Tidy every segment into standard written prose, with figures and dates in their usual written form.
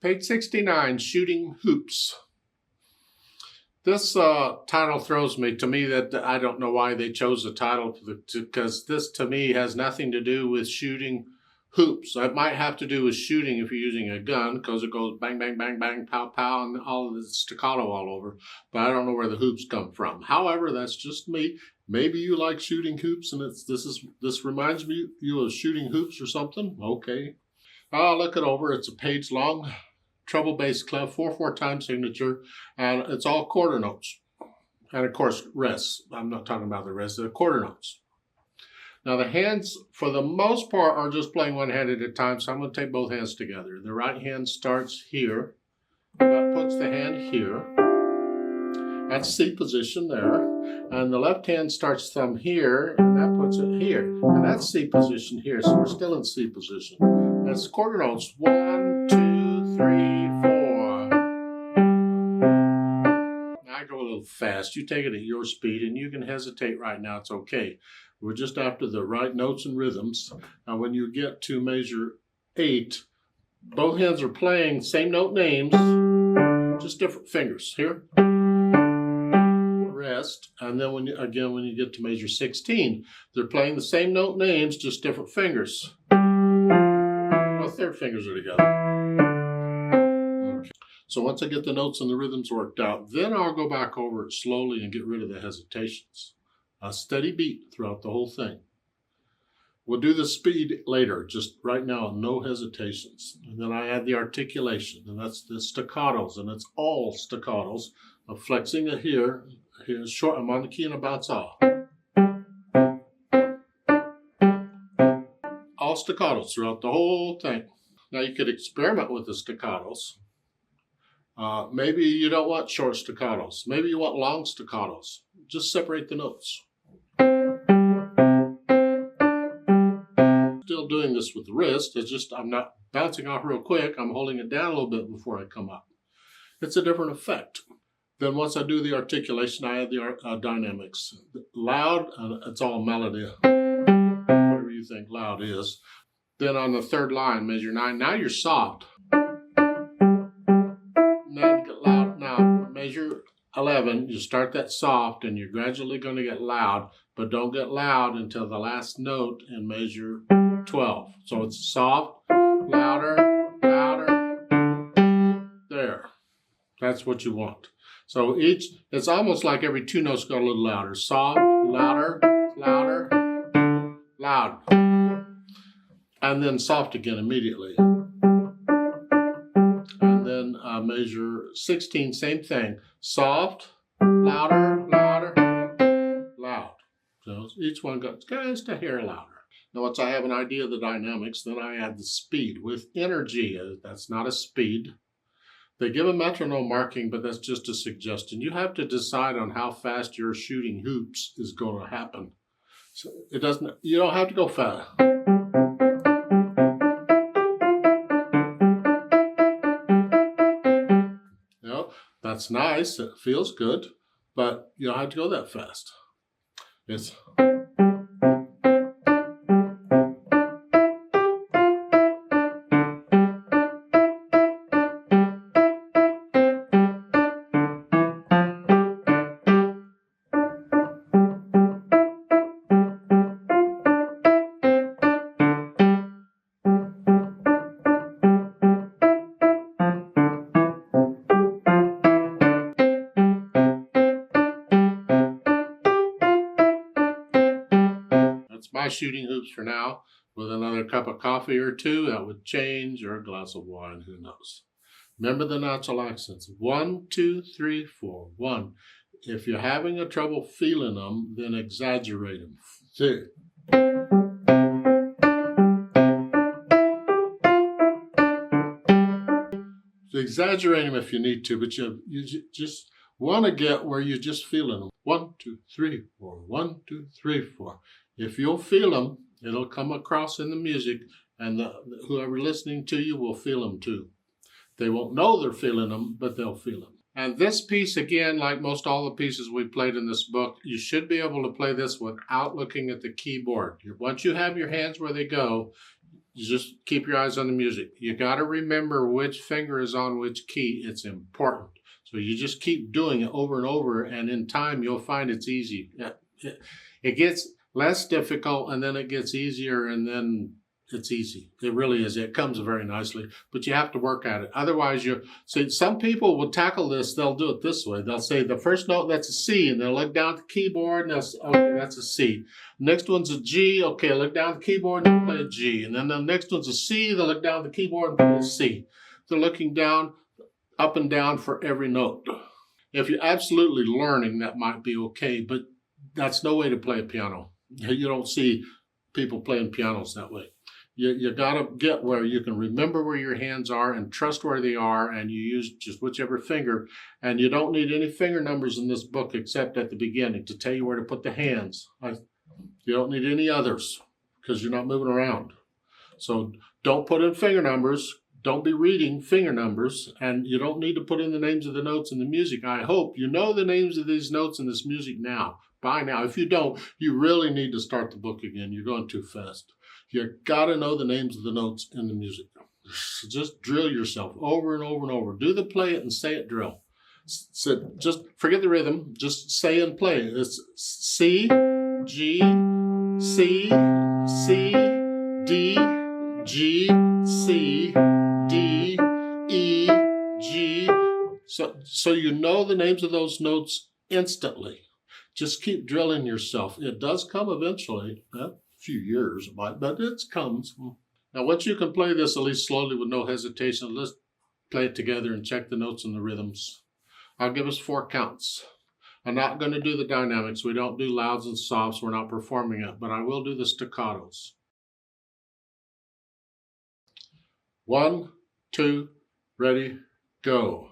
Page 69, Shooting Hoops. This title throws me. To me, that I don't know why they chose the title, because this to me has nothing to do with shooting hoops. It might have to do with shooting if you're using a gun, because it goes bang, bang, bang, bang, pow, pow, and all of the staccato all over. But I don't know where the hoops come from. However, that's just me. Maybe you like shooting hoops, and this reminds you of shooting hoops or something. Okay, I'll look it over. It's a page long. Treble bass clef, 4/4 time signature, and it's all quarter notes. And of course, rests. I'm not talking about the rests, the quarter notes. Now the hands, for the most part, are just playing one hand at a time, so I'm going to take both hands together. The right hand starts here. That puts the hand here. That's C position there. And the left hand starts from here, and that puts it here. And that's C position here, so we're still in C position. That's quarter notes. 1, 2, 3, 4. I go a little fast. You take it at your speed, and you can hesitate right now. It's okay. We're just after the right notes and rhythms. Now, when you get to measure 8, both hands are playing same note names, just different fingers. Here, rest, and then when you get to measure 16, they're playing the same note names, just different fingers. Both third fingers are together. Okay. So once I get the notes and the rhythms worked out, then I'll go back over it slowly and get rid of the hesitations. A steady beat throughout the whole thing. We'll do the speed later, just right now, no hesitations. And then I add the articulation, and that's the staccatos, and it's all staccatos. I'm flexing it here. Here's short, I'm on the key and I bounce off. All staccatos throughout the whole thing. Now you could experiment with the staccatos. Maybe you don't want short staccatos. Maybe you want long staccatos. Just separate the notes. Still doing this with the wrist. It's just I'm not bouncing off real quick. I'm holding it down a little bit before I come up. It's a different effect. Then once I do the articulation, I add the dynamics. Loud, it's all melody. Whatever you think loud is. Then on the third line, measure 9. Now you're soft. Now you get loud. Now measure 11. You start that soft, and you're gradually going to get loud, but don't get loud until the last note in measure 12. So it's soft, louder, louder. There. That's what you want. So it's almost like every 2 notes go a little louder. Soft, louder, louder, loud. And then soft again immediately. And then measure 16, same thing. Soft, louder, louder, loud. So each one goes just a hair louder. Now once I have an idea of the dynamics, then I add the speed with energy. That's not a speed. They give a metronome marking, but that's just a suggestion. You have to decide on how fast your shooting hoops is going to happen. So you don't have to go fast. You know, that's nice. It feels good, but you don't have to go that fast. It's my shooting hoops for now. With another cup of coffee or 2, that would change, or a glass of wine, who knows. Remember the natural accents. 1, 2, 3, 4. 1. If you're having a trouble feeling them, then exaggerate them. 2. So exaggerate them if you need to, but you just want to get where you're just feeling them. 1, 2, 3, 4. 1, 2, 3, 4. If you'll feel them, it'll come across in the music, and whoever listening to you will feel them too. They won't know they're feeling them, but they'll feel them. And this piece, again, like most all the pieces we played in this book, you should be able to play this without looking at the keyboard. Once you have your hands where they go, You just keep your eyes on the music. You got to remember which finger is on which key. It's important. So you just keep doing it over and over, and in time you'll find it's easy. It gets less difficult, and then it gets easier, and then it's easy. It really is. It comes very nicely, but you have to work at it. Otherwise, you see, some people will tackle this. They'll do it this way. They'll say the first note, that's a C, and they'll look down at the keyboard, and they'll say, okay, that's a C. Next one's a G. Okay, look down at the keyboard and play a G. And then the next one's a C. They'll look down at the keyboard and play a C. They're looking down, up and down for every note. If you're absolutely learning, that might be okay, but that's no way to play a piano. You don't see people playing pianos that way. You got to get where you can remember where your hands are and trust where they are, and you use just whichever finger. And you don't need any finger numbers in this book except at the beginning to tell you where to put the hands. You don't need any others because you're not moving around. So don't put in finger numbers. Don't be reading finger numbers, and you don't need to put in the names of the notes in the music. I hope you know the names of these notes in this music now, by now. If you don't, you really need to start the book again. You're going too fast. You got to know the names of the notes in the music. So just drill yourself over and over and over. Do the play it and say it drill. So just forget the rhythm. Just say and play. It's C, G, C, C, D, G, C, D, E, G. So you know the names of those notes instantly. Just keep drilling yourself. It does come eventually. A few years it might, but it comes. Now, once you can play this, at least slowly with no hesitation, let's play it together and check the notes and the rhythms. I'll give us 4 counts. I'm not going to do the dynamics. We don't do louds and softs. We're not performing it, but I will do the staccatos. 1, 2, ready, go.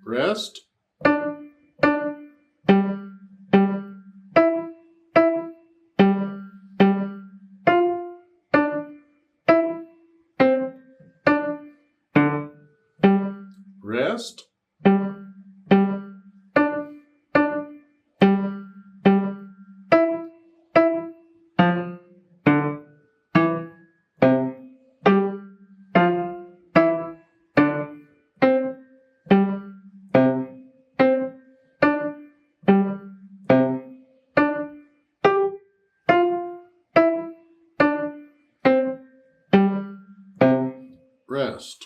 Rest. Rest. Rest.